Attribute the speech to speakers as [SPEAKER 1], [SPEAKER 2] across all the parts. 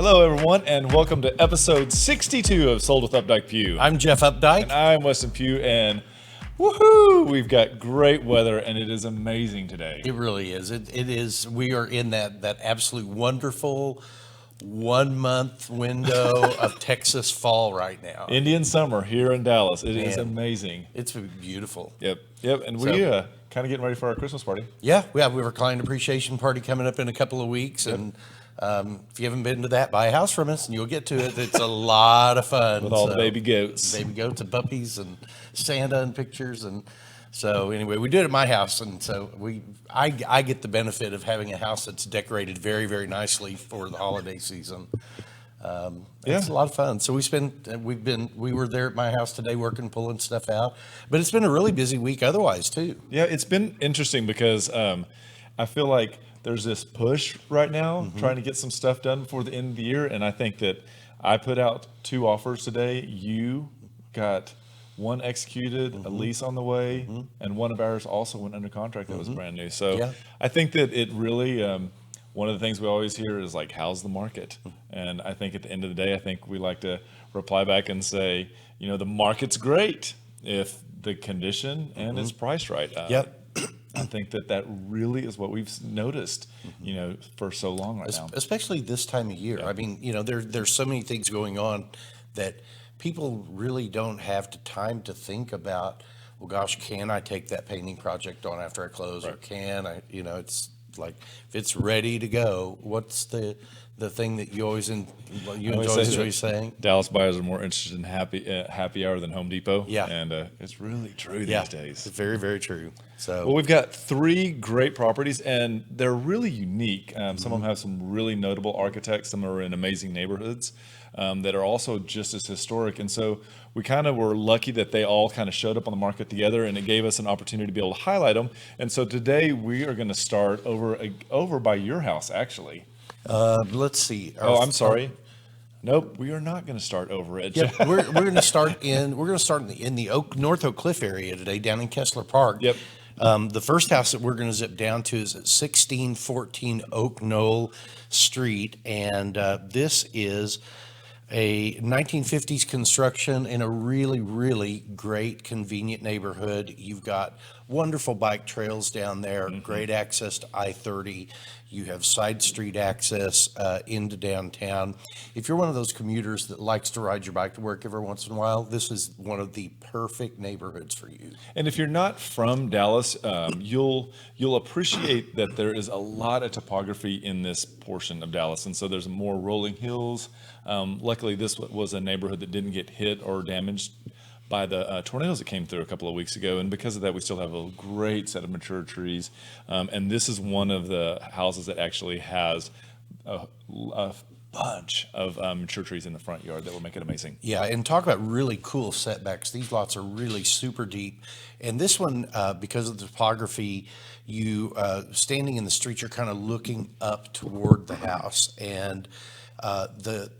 [SPEAKER 1] Hello, everyone, and welcome to episode 62 of Sold with Updike Pugh.
[SPEAKER 2] I'm Jeff Updike.
[SPEAKER 1] And I'm Weston Pugh, and woohoo! We've got great weather, and it is amazing today.
[SPEAKER 2] It really is. It is. We are in that absolute wonderful 1 month window of Texas fall right now.
[SPEAKER 1] Indian summer here in Dallas. It is amazing.
[SPEAKER 2] It's beautiful.
[SPEAKER 1] Yep. And we kind of getting ready for our Christmas party.
[SPEAKER 2] Yeah, we have a client appreciation party coming up in a couple of weeks, and if you haven't been to that, buy a house from us, and you'll get to it. It's a lot of fun
[SPEAKER 1] with all the baby goats
[SPEAKER 2] and puppies and Santa and pictures. And so anyway, we do it at my house, and so I get the benefit of having a house that's decorated very, very nicely for the holiday season. It's a lot of fun. So we were there at my house today working, pulling stuff out, but it's been a really busy week otherwise too.
[SPEAKER 1] Yeah, it's been interesting because I feel like there's this push right now trying to get some stuff done before the end of the year. And I think that I put out 2 offers today. You got one executed, a lease on the way, and one of ours also went under contract that was brand new. So I think that it really, one of the things we always hear is like, how's the market? And I think at the end of the day, I think we like to reply back and say, the market's great if the condition and it's priced right. I think that really is what we've noticed, for so long right now.
[SPEAKER 2] Especially this time of year. I mean, there's so many things going on that people really don't have the time to think about, well, gosh, can I take that painting project on after I close? Right. Or can I, it's like, if it's ready to go, what's the thing that you enjoy saying?
[SPEAKER 1] Dallas buyers are more interested in happy hour than Home Depot.
[SPEAKER 2] Yeah.
[SPEAKER 1] And it's really true these days.
[SPEAKER 2] It's very, very true. So,
[SPEAKER 1] well, we've got 3 great properties, and they're really unique. Some of them have some really notable architects. Some are in amazing neighborhoods that are also just as historic. And so we kind of were lucky that they all kind of showed up on the market together, and it gave us an opportunity to be able to highlight them. And so today we are going to start over by your house, actually.
[SPEAKER 2] Let's see.
[SPEAKER 1] I'm sorry. Nope, we are not going to start over it.
[SPEAKER 2] Yep, we're going to start in the North Oak Cliff area today, down in Kessler Park.
[SPEAKER 1] Yep.
[SPEAKER 2] The first house that we're going to zip down to is at 1614 Oak Knoll Street, and this is a 1950s construction in a really, really great, convenient neighborhood. You've got wonderful bike trails down there, great access to I-30. You have side street access into downtown. If you're one of those commuters that likes to ride your bike to work every once in a while, this is one of the perfect neighborhoods for you.
[SPEAKER 1] And if you're not from Dallas, you'll appreciate that there is a lot of topography in this portion of Dallas. And so there's more rolling hills. Luckily, this was a neighborhood that didn't get hit or damaged by the tornadoes that came through a couple of weeks ago. And because of that, we still have a great set of mature trees. And this is one of the houses that actually has a bunch of mature trees in the front yard that will make it amazing.
[SPEAKER 2] Yeah, and talk about really cool setbacks. These lots are really super deep. And this one, because of the topography, you standing in the street, you're kind of looking up toward the house. And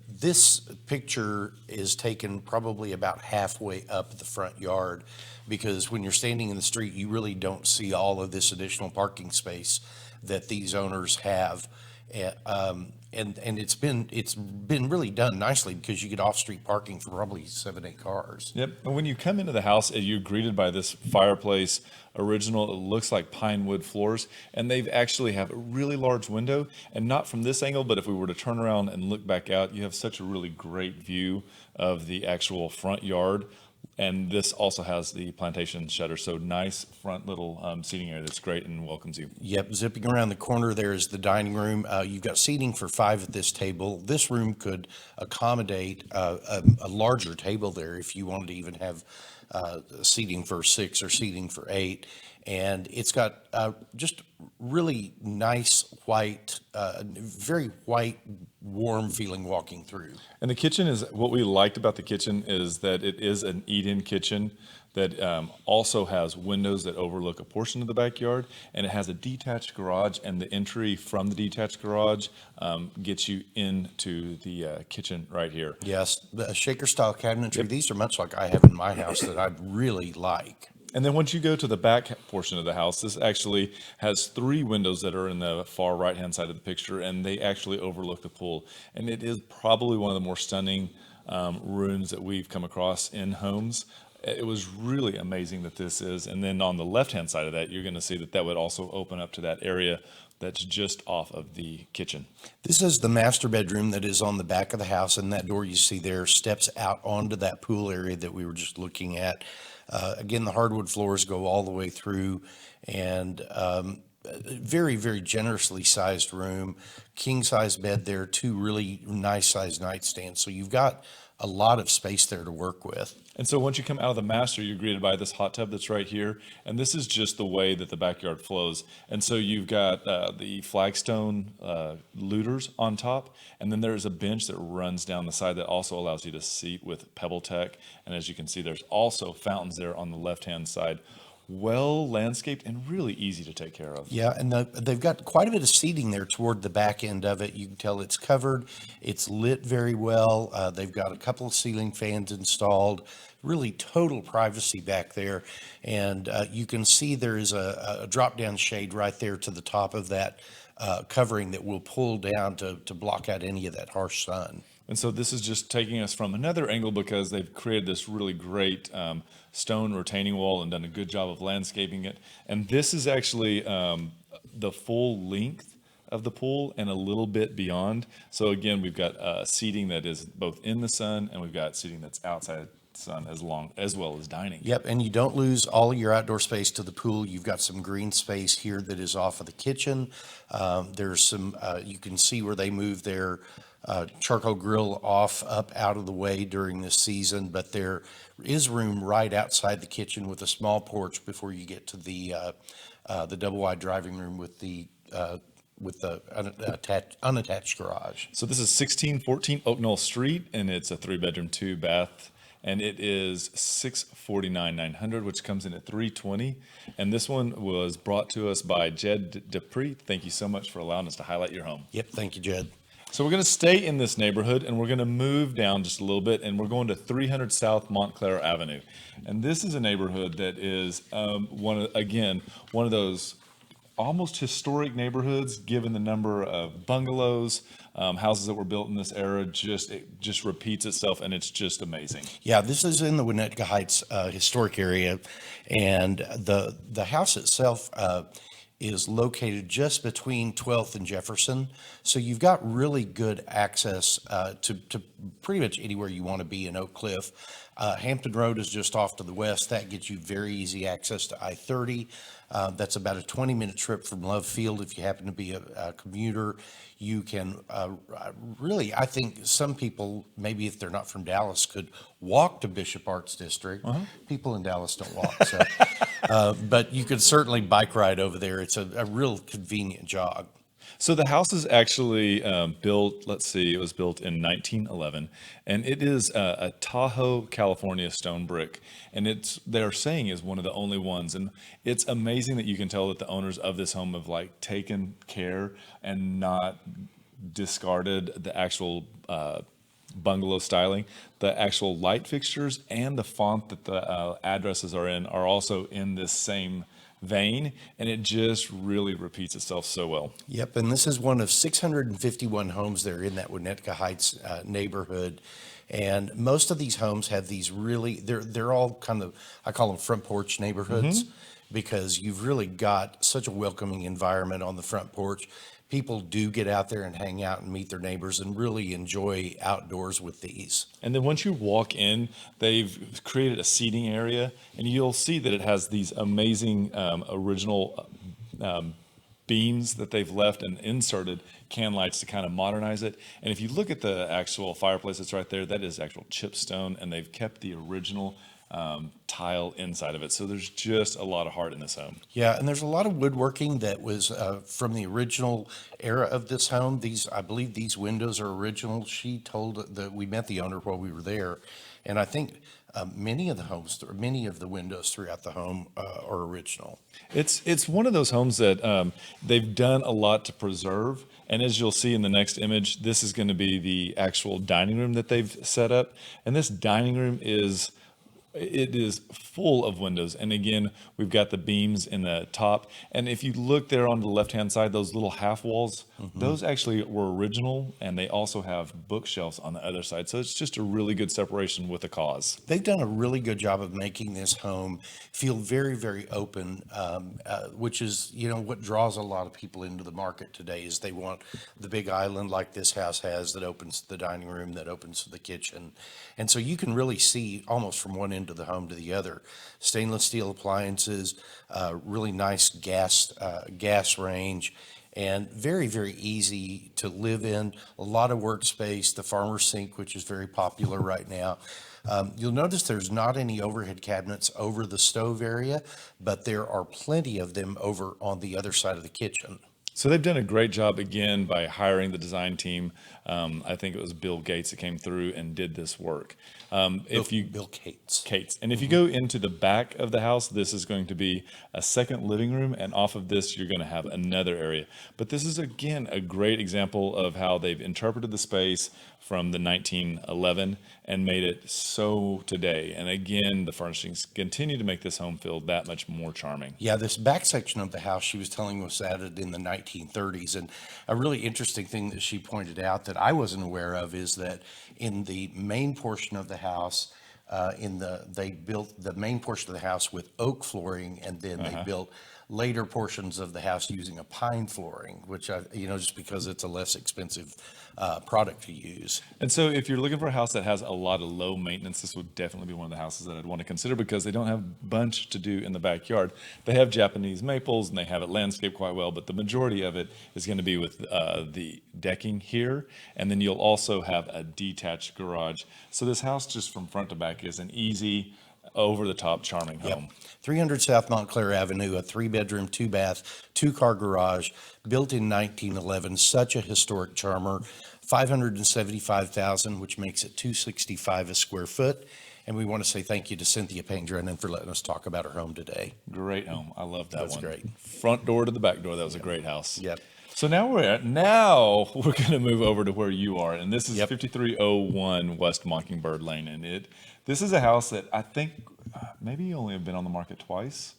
[SPEAKER 2] this picture is taken probably about halfway up the front yard, because when you're standing in the street, you really don't see all of this additional parking space that these owners have. And it's been really done nicely, because you get off-street parking for probably 7-8 cars.
[SPEAKER 1] Yep. And when you come into the house, you're greeted by this fireplace, original. It looks like pine wood floors, and they've actually have a really large window. And not from this angle, but if we were to turn around and look back out, you have such a really great view of the actual front yard. And this also has the plantation shutter, so nice front little seating area that's great and welcomes you.
[SPEAKER 2] Yep, zipping around the corner there is the dining room. You've got seating for 5 at this table. This room could accommodate a larger table there if you wanted to even have seating for 6 or seating for 8. And it's got just really nice white, very white, warm feeling walking through.
[SPEAKER 1] And the kitchen is, what we liked about the kitchen is that it is an eat-in kitchen that also has windows that overlook a portion of the backyard, and it has a detached garage, and the entry from the detached garage gets you into the kitchen right here.
[SPEAKER 2] Yes, the shaker style cabinetry. Yep. These are much like I have in my house that I really like.
[SPEAKER 1] And then once you go to the back portion of the house, this actually has 3 windows that are in the far right-hand side of the picture, and they actually overlook the pool. And it is probably one of the more stunning rooms that we've come across in homes. It was really amazing that this is. And then on the left-hand side of that, you're going to see that that would also open up to that area that's just off of the kitchen.
[SPEAKER 2] This is the master bedroom that is on the back of the house, and that door you see there steps out onto that pool area that we were just looking at. Again, the hardwood floors go all the way through, and very, very generously sized room, king size bed there, 2 really nice sized nightstands. So you've got a lot of space there to work with.
[SPEAKER 1] And so once you come out of the master, you're greeted by this hot tub that's right here. And this is just the way that the backyard flows. And so you've got the flagstone looters on top. And then there's a bench that runs down the side that also allows you to seat with Pebble Tech. And as you can see, there's also fountains there on the left-hand side. Well landscaped and really easy to take care of.
[SPEAKER 2] Yeah, and they've got quite a bit of seating there toward the back end of it. You can tell it's covered. It's lit very well. They've got a couple of ceiling fans installed. Really total privacy back there. And you can see there is a drop-down shade right there to the top of that covering that will pull down to block out any of that harsh sun.
[SPEAKER 1] And so this is just taking us from another angle because they've created this really great stone retaining wall and done a good job of landscaping it. And this is actually the full length of the pool and a little bit beyond. So again, we've got seating that is both in the sun, and we've got seating that's outside the sun as well as dining.
[SPEAKER 2] Yep, and you don't lose all of your outdoor space to the pool. You've got some green space here that is off of the kitchen. There's some, you can see where they move their charcoal grill up out of the way during this season, but there is room right outside the kitchen with a small porch before you get to the double wide driving room with the unattached garage.
[SPEAKER 1] So this is 1614 Oak Knoll Street, and it's a 3-bedroom, 2-bath, and it is $649,900, which comes in at $320. And this one was brought to us by Jed Dupree. Thank you so much for allowing us to highlight your home.
[SPEAKER 2] Yep, thank you, Jed.
[SPEAKER 1] So we're going to stay in this neighborhood, and we're going to move down just a little bit, and we're going to 300 South Montclair Avenue. And this is a neighborhood that is one of those almost historic neighborhoods, given the number of bungalows, houses that were built in this era. It just repeats itself, and it's just amazing.
[SPEAKER 2] Yeah, this is in the Winnetka Heights historic area, and the house itself is located just between 12th and Jefferson. So you've got really good access to pretty much anywhere you want to be in Oak Cliff. Hampton Road is just off to the west. That gets you very easy access to I-30. That's about a 20-minute trip from Love Field if you happen to be a commuter. You can really, I think some people, maybe if they're not from Dallas, could walk to Bishop Arts District. People in Dallas don't walk, so but you could certainly bike ride over there. It's a real convenient jog.
[SPEAKER 1] So the house is actually built, let's see, it was built in 1911, and it is a Tahoe, California stone brick, and they're saying is one of the only ones. And it's amazing that you can tell that the owners of this home have like taken care and not discarded the actual bungalow styling. The actual light fixtures and the font that the addresses are in are also in this same vein, and it just really repeats itself so well.
[SPEAKER 2] Yep, and this is one of 651 homes there in that Winnetka Heights neighborhood. And most of these homes have these really, they're all kind of, I call them front porch neighborhoods, because you've really got such a welcoming environment on the front porch. People do get out there and hang out and meet their neighbors and really enjoy outdoors with these.
[SPEAKER 1] And then once you walk in, they've created a seating area, and you'll see that it has these amazing original beams that they've left and inserted can lights to kind of modernize it. And if you look at the actual fireplace that's right there, that is actual chip stone, and they've kept the original tile inside of it. So there's just a lot of heart in this home.
[SPEAKER 2] Yeah, and there's a lot of woodworking that was from the original era of this home. I believe these windows are original. She told that we met the owner while we were there, and I think many of the windows throughout the home are original.
[SPEAKER 1] It's one of those homes that they've done a lot to preserve. And as you'll see in the next image, this is going to be the actual dining room that they've set up. And this dining room is It is full of windows. And again, we've got the beams in the top. And if you look there on the left-hand side, those little half walls, those actually were original. And they also have bookshelves on the other side. So it's just a really good separation with a cause.
[SPEAKER 2] They've done a really good job of making this home feel very, very open, which is, what draws a lot of people into the market today is they want the big island like this house has that opens to the dining room, that opens to the kitchen. And so you can really see almost from one end of the home to the other. Stainless steel appliances, really nice gas range, and very, very easy to live in. A lot of workspace, the farmer sink, which is very popular right now. You'll notice there's not any overhead cabinets over the stove area, but there are plenty of them over on the other side of the kitchen.
[SPEAKER 1] So they've done a great job again by hiring the design team. I think it was Bill Gates that came through and did this work.
[SPEAKER 2] Bill Cates.
[SPEAKER 1] And if you go into the back of the house, this is going to be a second living room, and off of this, you're going to have another area. But this is again a great example of how they've interpreted the space from the 1911 and made it so today. And again, the furnishings continue to make this home feel that much more charming.
[SPEAKER 2] Yeah, this back section of the house she was telling was added in the 1930s. And a really interesting thing that she pointed out that I wasn't aware of is that in the main portion of the house, they built the main portion of the house with oak flooring, and then they built later portions of the house using a pine flooring, which just because it's a less expensive product to use.
[SPEAKER 1] And so if you're looking for a house that has a lot of low maintenance, this would definitely be one of the houses that I'd want to consider because they don't have a bunch to do in the backyard. They have Japanese maples and they have it landscaped quite well, but the majority of it is going to be with the decking here. And then you'll also have a detached garage. So this house just from front to back is an easy, over-the-top, charming home.
[SPEAKER 2] 300 South Montclair Avenue, a 3-bedroom, 2-bath, 2-car garage, built in 1911. Such a historic charmer. $575,000, which makes it $265 a square foot. And we want to say thank you to Cynthia Payne-Drennan for letting us talk about her home today.
[SPEAKER 1] Great home. I love that one.
[SPEAKER 2] That's great.
[SPEAKER 1] Front door to the back door. That was a great house.
[SPEAKER 2] Yep.
[SPEAKER 1] So now we're going to move over to where you are, and this is
[SPEAKER 2] Yep.
[SPEAKER 1] 5301 West Mockingbird Lane, and this is a house that I think maybe you only have been on the market twice.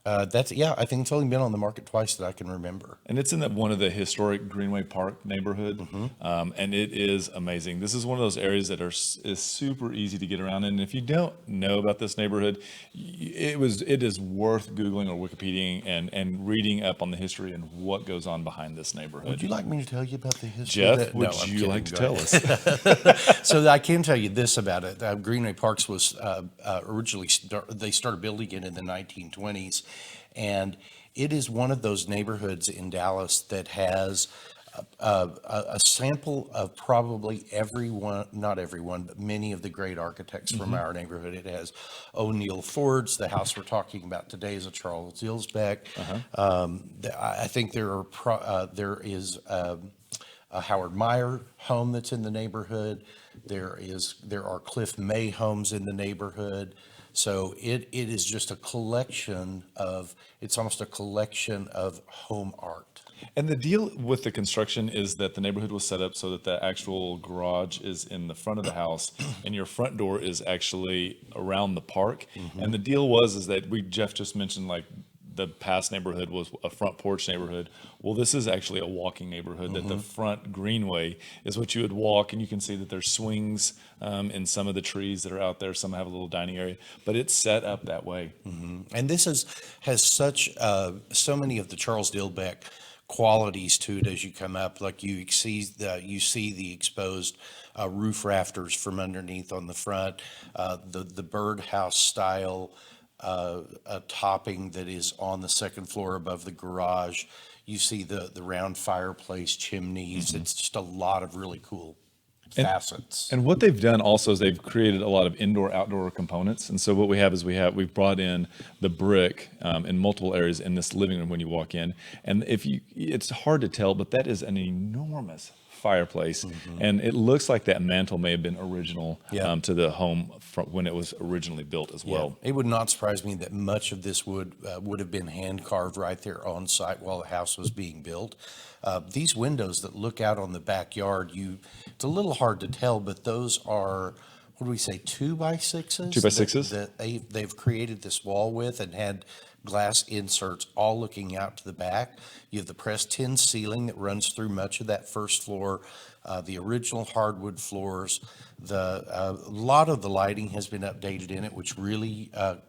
[SPEAKER 2] I think it's only been on the market twice that I can remember.
[SPEAKER 1] And it's in one of the historic Greenway Park neighborhood, and it is amazing. This is one of those areas that is super easy to get around in. And if you don't know about this neighborhood, it is worth Googling or Wikipediaing and reading up on the history and what goes on behind this neighborhood.
[SPEAKER 2] Would you like me to tell you about the history?
[SPEAKER 1] Jeff, would you like to tell us?
[SPEAKER 2] So I can tell you this about it. Greenway Parks was originally, they started building it in the 1920s. And it is one of those neighborhoods in Dallas that has a sample of probably everyone, not everyone, but many of the great architects from our neighborhood. It has O'Neill Ford's. The house we're talking about today is a Charles Dilsbeck. I think there is a Howard Meyer home that's in the neighborhood. There are Cliff May homes in the neighborhood. So it is just it's almost a collection of home art.
[SPEAKER 1] And the deal with the construction is that the neighborhood was set up so that the actual garage is in the front of the house and your front door is actually around the park. And the deal is that Jeff just mentioned like the past neighborhood was a front porch neighborhood. Well, this is actually a walking neighborhood that the front greenway is what you would walk, and you can see that there's swings in some of the trees that are out there. Some have a little dining area, but it's set up that way.
[SPEAKER 2] And this has so many of the Charles Dilbeck qualities to it as you come up. Like you see the exposed roof rafters from underneath on the front, the birdhouse style a topping that is on the second floor above the garage. You see the round fireplace chimneys. It's just a lot of really cool facets.
[SPEAKER 1] And what they've done also is they've created a lot of indoor-outdoor components. And so what we have is we've brought in the brick in multiple areas in this living room when you walk in. And it's hard to tell, but that is an enormous fireplace, and it looks like that mantle may have been original to the home from when it was originally built as well.
[SPEAKER 2] It would not surprise me that much of this would have been hand carved right there on site while the house was being built. These windows that look out on the backyard, it's a little hard to tell, but those are what do we say, 2x6s?
[SPEAKER 1] 2x6s.
[SPEAKER 2] That they've created this wall with and had glass inserts all looking out to the back. You have the pressed tin ceiling that runs through much of that first floor, the original hardwood floors. A lot of the lighting has been updated in it, which really, kind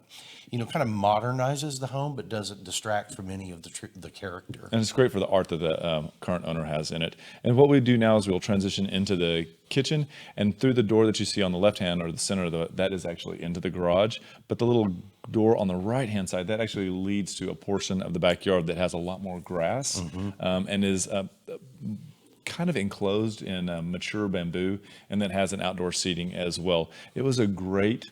[SPEAKER 2] of modernizes the home, but doesn't distract from any of the character.
[SPEAKER 1] And it's great for the art that the current owner has in it. And what we do now is we'll transition into the kitchen, and through the door that you see on the left hand or the center of that is actually into the garage. But the little door on the right hand side, that actually leads to a portion of the backyard that has a lot more grass, and is kind of enclosed in mature bamboo, and then has an outdoor seating as well. It was a great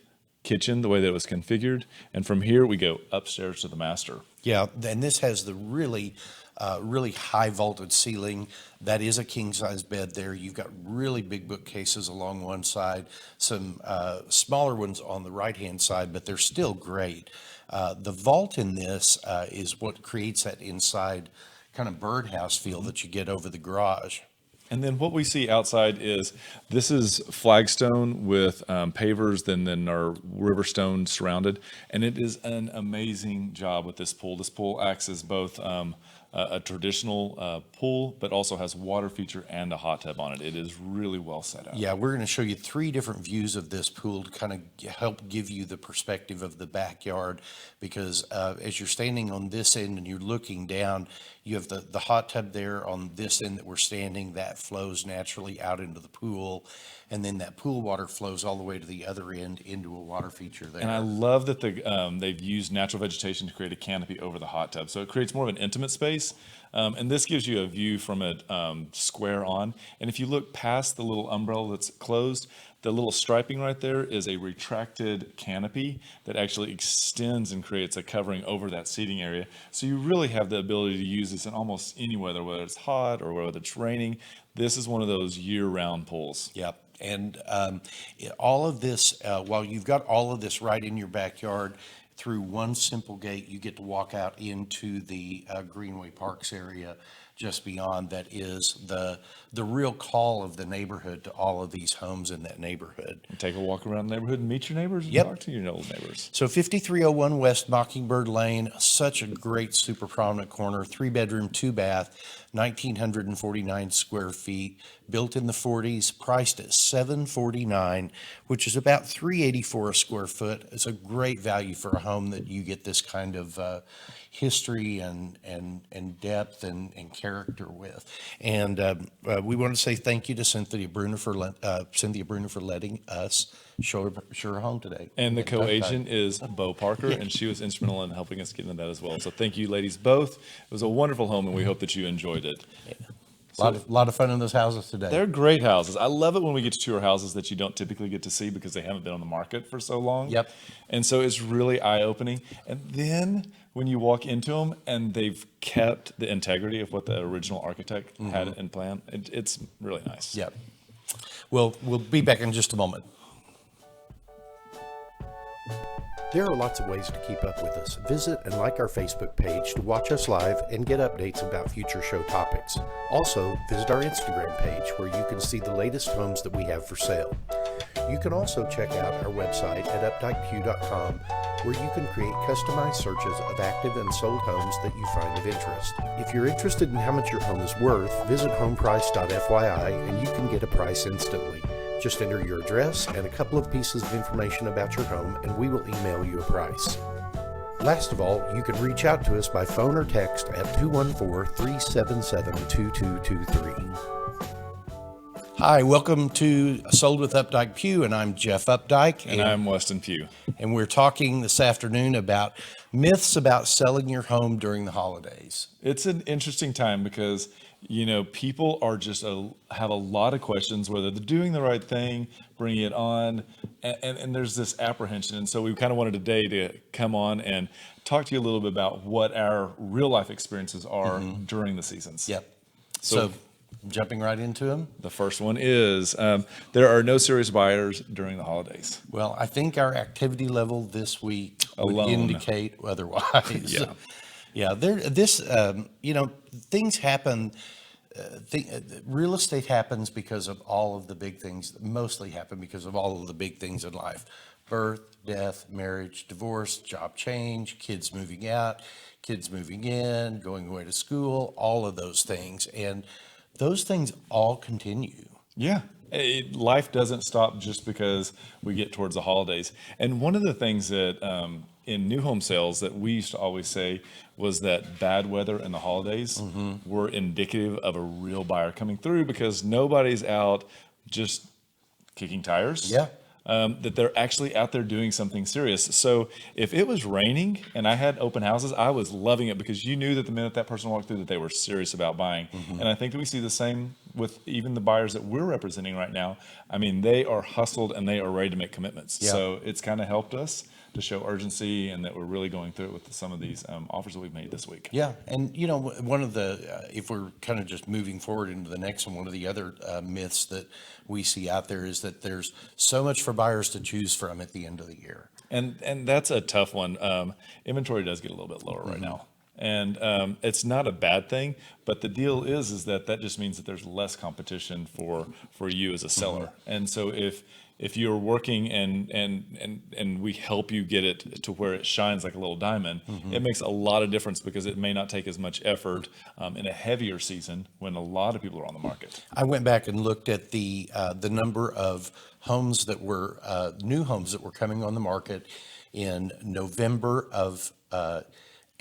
[SPEAKER 1] kitchen the way that it was configured, and from here we go upstairs to the master.
[SPEAKER 2] Yeah, and this has the really high vaulted ceiling. That is a king size bed there. You've got really big bookcases along one side, some smaller ones on the right hand side, but they're still great. The vault in this is what creates that inside kind of birdhouse feel that you get over the garage.
[SPEAKER 1] And then what we see outside is this is flagstone with pavers, then our river stone surrounded, and it is an amazing job with this pool. This pool acts as both a traditional pool, but also has water feature and a hot tub on it. It is really well set up.
[SPEAKER 2] Yeah, we're going to show you 3 different views of this pool to kind of help give you the perspective of the backyard, because as you're standing on this end and you're looking down, you have the hot tub there on this end that we're standing. That flows naturally out into the pool, and then that pool water flows all the way to the other end into a water feature there.
[SPEAKER 1] And I love that they've used natural vegetation to create a canopy over the hot tub, so it creates more of an intimate space. And this gives you a view from it square on. And if you look past the little umbrella that's closed, the little striping right there is a retracted canopy that actually extends and creates a covering over that seating area. So you really have the ability to use this in almost any weather, whether it's hot or whether it's raining. This is one of those year-round pools.
[SPEAKER 2] Yep. And all of this, while you've got all of this right in your backyard, through one simple gate, you get to walk out into the Greenway Parks area just beyond. That is the real call of the neighborhood to all of these homes in that neighborhood.
[SPEAKER 1] And take a walk around the neighborhood and meet your neighbors and
[SPEAKER 2] Yep.
[SPEAKER 1] talk to your old neighbors.
[SPEAKER 2] So 5301 West Mockingbird Lane, such a great, super prominent corner, 3-bedroom, 2-bath, 1,949 square feet, built in the 40s, priced at $749, which is about $384 a square foot. It's a great value for a home that you get this kind of history and depth and character with. And we want to say thank you to Cynthia Bruner for letting us show her home today.
[SPEAKER 1] And the co-agent is Bo Parker, and she was instrumental in helping us get into that as well. So thank you, ladies, both. It was a wonderful home, and we hope that you enjoyed it.
[SPEAKER 2] A lot of fun in those houses today.
[SPEAKER 1] They're great houses. I love it when we get to tour houses that you don't typically get to see because they haven't been on the market for so long.
[SPEAKER 2] Yep.
[SPEAKER 1] And so it's really eye-opening. And then when you walk into them and they've kept the integrity of what the original architect had in plan, it's really nice.
[SPEAKER 2] Yep. Well, we'll be back in just a moment. There are lots of ways to keep up with us. Visit and like our Facebook page to watch us live and get updates about future show topics. Also, visit our Instagram page where you can see the latest homes that we have for sale. You can also check out our website at updikepugh.com, where you can create customized searches of active and sold homes that you find of interest. If you're interested in how much your home is worth, visit homeprice.fyi and you can get a price instantly. Just enter your address and a couple of pieces of information about your home, and we will email you a price. Last of all, you can reach out to us by phone or text at 214-377-2223. Hi, welcome to Sold with Updike Pugh, and I'm Jeff Updike.
[SPEAKER 1] And I'm Weston Pugh.
[SPEAKER 2] And we're talking this afternoon about myths about selling your home during the holidays.
[SPEAKER 1] It's an interesting time because, people are just have a lot of questions, whether they're doing the right thing, bringing it on, and there's this apprehension. And so we kind of wanted today to come on and talk to you a little bit about what our real life experiences are during the seasons.
[SPEAKER 2] Yep. So jumping right into them.
[SPEAKER 1] The first one is there are no serious buyers during the holidays.
[SPEAKER 2] Well, I think our activity level this week would
[SPEAKER 1] Alone.
[SPEAKER 2] indicate otherwise.
[SPEAKER 1] Yeah.
[SPEAKER 2] Yeah. Things happen real estate happens because of all of the big things, mostly happen because of all of the big things in life: birth, death, marriage, divorce, job change, kids moving out, kids moving in, going away to school, all of those things. And those things all continue.
[SPEAKER 1] Yeah. Life doesn't stop just because we get towards the holidays. And one of the things that in new home sales that we used to always say was that bad weather and the holidays were indicative of a real buyer coming through, because nobody's out just kicking tires.
[SPEAKER 2] Yeah.
[SPEAKER 1] That they're actually out there doing something serious. So if it was raining and I had open houses, I was loving it, because you knew that the minute that person walked through that they were serious about buying. And I think that we see the same with even the buyers that we're representing right now. I mean, they are hustled and they are ready to make commitments.
[SPEAKER 2] Yeah.
[SPEAKER 1] So it's kind of helped us to show urgency, and that we're really going through it with some of these offers that we've made this week.
[SPEAKER 2] Yeah, and one of the, if we're kind of just moving forward into the next one of the other myths that we see out there is that there's so much for buyers to choose from at the end of the year.
[SPEAKER 1] And that's a tough one. Inventory does get a little bit lower right now. And it's not a bad thing, but the deal is that just means that there's less competition for you as a seller. And so if you're working and we help you get it to where it shines like a little diamond, it makes a lot of difference, because it may not take as much effort in a heavier season when a lot of people are on the market.
[SPEAKER 2] I went back and looked at the number of homes that were new homes that were coming on the market in November of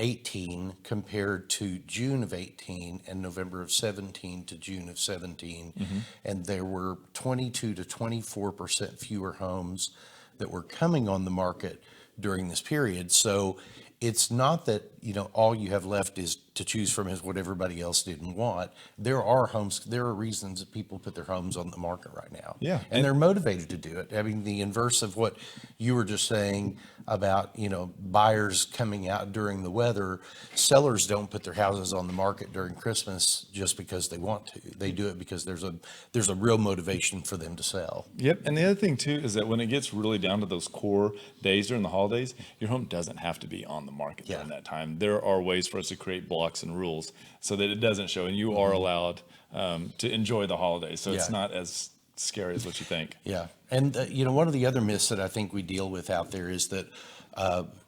[SPEAKER 2] 18 compared to June of 18, and November of 17 to June of 17. And there were 22 to 24% fewer homes that were coming on the market during this period. So it's not that, all you have left is to choose from is what everybody else didn't want. There are reasons that people put their homes on the market right now.
[SPEAKER 1] Yeah.
[SPEAKER 2] And they're motivated to do it. I mean, the inverse of what you were just saying about, buyers coming out during the weather, sellers don't put their houses on the market during Christmas just because they want to. They do it because there's a real motivation for them to sell.
[SPEAKER 1] Yep. And the other thing too is that when it gets really down to those core days during the holidays, your home doesn't have to be on the market during that time. There are ways for us to create blocks and rules so that it doesn't show, and you are allowed to enjoy the holidays. So it's not as scary as what you think.
[SPEAKER 2] Yeah. And, one of the other myths that I think we deal with out there is that,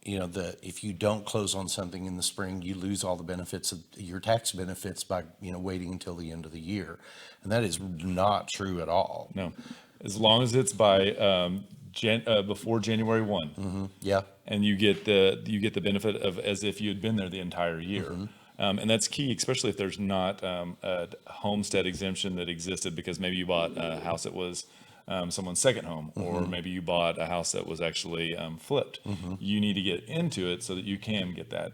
[SPEAKER 2] if you don't close on something in the spring, you lose all the benefits of your tax benefits by, waiting until the end of the year. And that is not true at all.
[SPEAKER 1] No, as long as it's by before January 1.
[SPEAKER 2] Yeah.
[SPEAKER 1] And you get the benefit of as if you had been there the entire year. And that's key, especially if there's not a homestead exemption that existed because maybe you bought a house that was someone's second home, or maybe you bought a house that was actually flipped. You need to get into it so that you can get that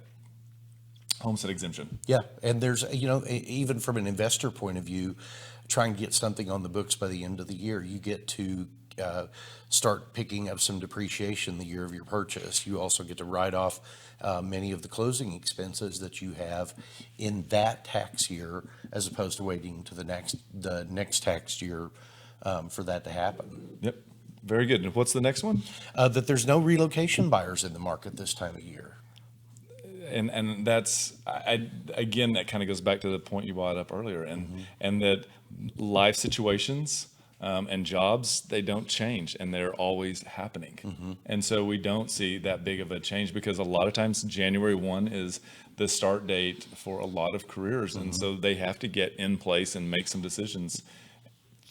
[SPEAKER 1] homestead exemption.
[SPEAKER 2] Yeah, and there's, even from an investor point of view, trying to get something on the books by the end of the year, you get to start picking up some depreciation the year of your purchase. You also get to write off many of the closing expenses that you have in that tax year, as opposed to waiting to the next tax year for that to happen.
[SPEAKER 1] Yep, very good. And what's the next one?
[SPEAKER 2] That there's no relocation buyers in the market this time of year.
[SPEAKER 1] And that's again, that kind of goes back to the point you brought up earlier, and that life situations and jobs, they don't change, and they're always happening. And so we don't see that big of a change, because a lot of times January 1 is the start date for a lot of careers, and so they have to get in place and make some decisions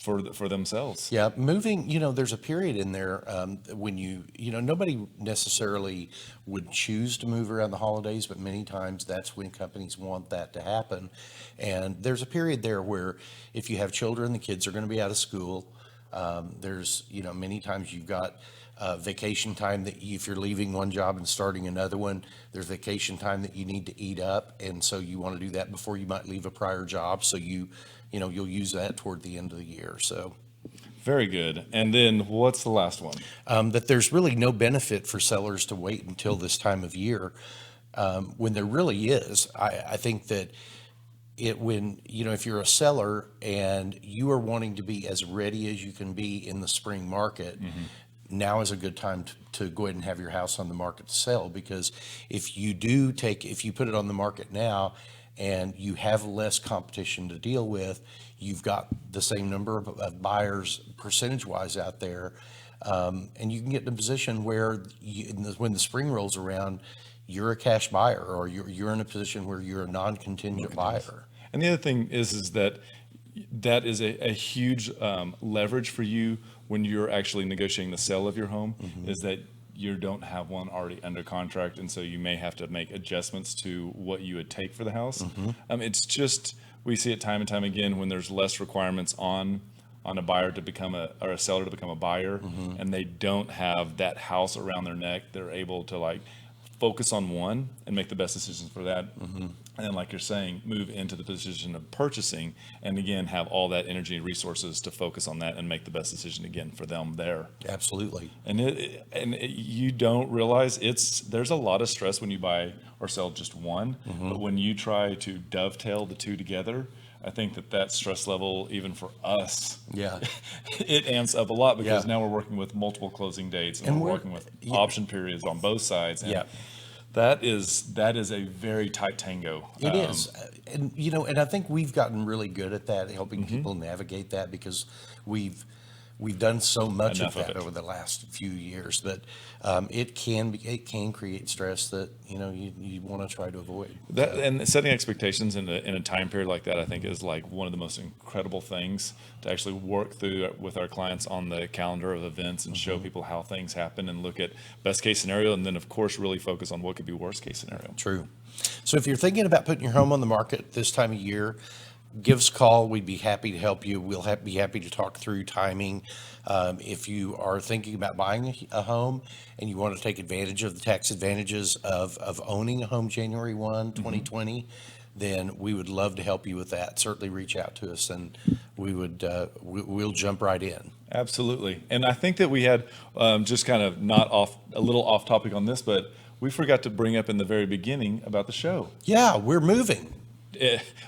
[SPEAKER 1] for themselves.
[SPEAKER 2] Yeah, moving, there's a period in there when nobody necessarily would choose to move around the holidays, but many times that's when companies want that to happen. And there's a period there where if you have children, the kids are going to be out of school. There's, many times you've got vacation time that if you're leaving one job and starting another one, there's vacation time that you need to eat up. And so you want to do that before you might leave a prior job. So you'll use that toward the end of the year. So
[SPEAKER 1] very good. And then what's the last one?
[SPEAKER 2] That there's really no benefit for sellers to wait until this time of year, when there really is. I think that if you're a seller and you are wanting to be as ready as you can be in the spring market, now is a good time to go ahead and have your house on the market to sell. Because if you put it on the market now and you have less competition to deal with. You've got the same number of buyers percentage-wise out there, and you can get in a position where when the spring rolls around, you're a cash buyer, or you're in a position where you're a non-contingent buyer.
[SPEAKER 1] And the other thing is that is a huge leverage for you when you're actually negotiating the sale of your home, is that you don't have one already under contract, and so you may have to make adjustments to what you would take for the house. It's just, we see it time and time again when there's less requirements on a buyer to become or a seller to become a buyer, and they don't have that house around their neck. They're able to like focus on one and make the best decisions for that. And then, like you're saying, move into the position of purchasing, and again, have all that energy and resources to focus on that and make the best decision again for them there.
[SPEAKER 2] Absolutely.
[SPEAKER 1] And you don't realize there's a lot of stress when you buy or sell just one, but when you try to dovetail the two together, I think that stress level, even for us, it amps up a lot, because now we're working with multiple closing dates, and we're working with option periods on both sides. And that is a very tight tango.
[SPEAKER 2] It is. And, and I think we've gotten really good at that, helping people navigate that, because we've done so much of that over the last few years. But it can create stress that you want to try to avoid.
[SPEAKER 1] That, and setting expectations in a time period like that, I think, is like one of the most incredible things to actually work through with our clients on the calendar of events, and show people how things happen, and look at best case scenario, and then of course really focus on what could be worst case scenario.
[SPEAKER 2] True. So if you're thinking about putting your home on the market this time of year, give us a call. We'd be happy to help you. We'll be happy to talk through timing. If you are thinking about buying a home and you want to take advantage of the tax advantages of owning a home January 1, 2020, then we would love to help you with that. Certainly reach out to us, and we'll jump right in.
[SPEAKER 1] Absolutely. And I think that we had just kind of a little off topic on this, but we forgot to bring up in the very beginning about the show.
[SPEAKER 2] Yeah, we're moving.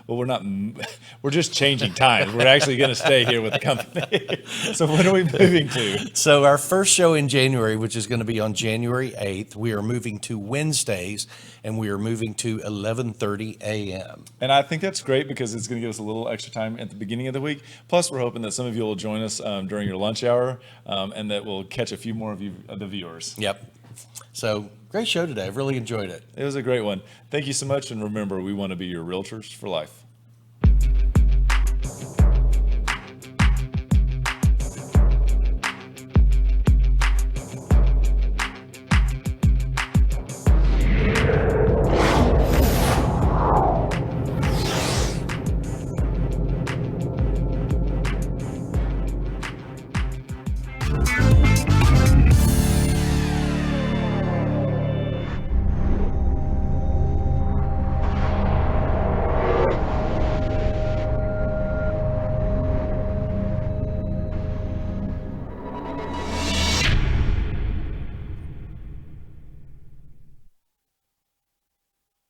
[SPEAKER 1] Well, we're not. We're just changing times. We're actually going to stay here with the company. So when are we moving to?
[SPEAKER 2] So our first show in January, which is going to be on January 8th, we are moving to Wednesdays, and we are moving to 11:30 a.m.
[SPEAKER 1] And I think that's great, because it's going to give us a little extra time at the beginning of the week. Plus, we're hoping that some of you will join us during your lunch hour, and that we'll catch a few more of you, the viewers.
[SPEAKER 2] Yep. So great show today. I've really enjoyed it.
[SPEAKER 1] It was a great one. Thank you so much. And remember, we want to be your realtors for life.